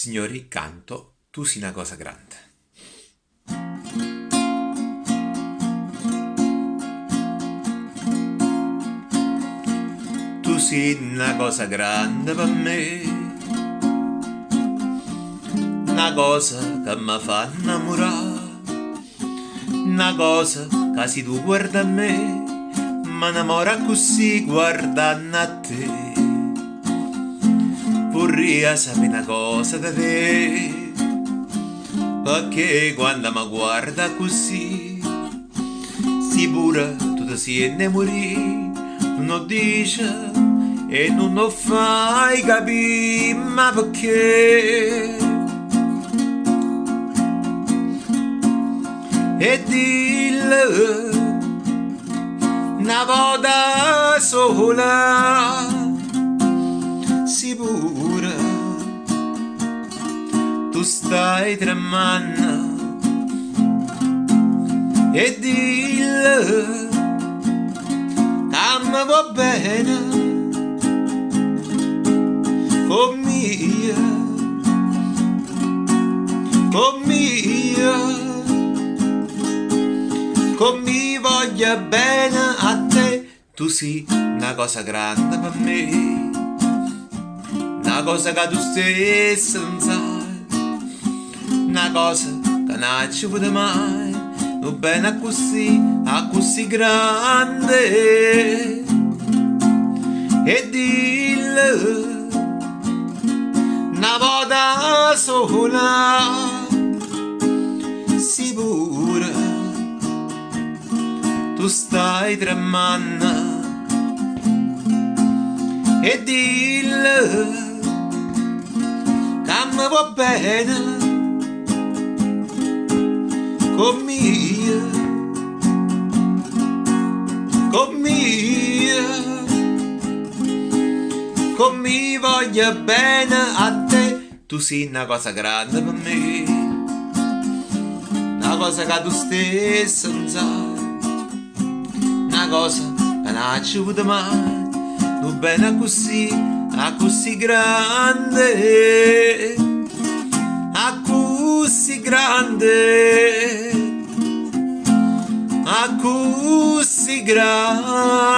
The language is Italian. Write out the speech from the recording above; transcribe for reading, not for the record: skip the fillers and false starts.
Signori, canto, tu sei una cosa grande. Tu sei una cosa grande per me, una cosa che mi fa innamorare, una cosa che se tu guarda a me, mi innamora così guardando a te. Vorrei sapere una cosa da te, perché quando mi guarda così, sicura tu ti senti morire, non lo dice e non lo fai capire, ma perché? E dillo una volta sola, sicura tu stai tremando, e dillo che mi va bene con mia, con mia, con mi voglia bene a te. Tu sei una cosa grande per me, una cosa che tu stesso non sai, una cosa che non ci vuole mai, non bene così, a così grande. E dillo una volta sola, sicura tu stai tremando, e dillo che mi va bene con mia, con mia, con mi voglia bene a te. Tu sei una cosa grande per me, una cosa che tu stesso non sai, una cosa che non ci vuole mai, non bene così, a così grande, a così grande, a così grande.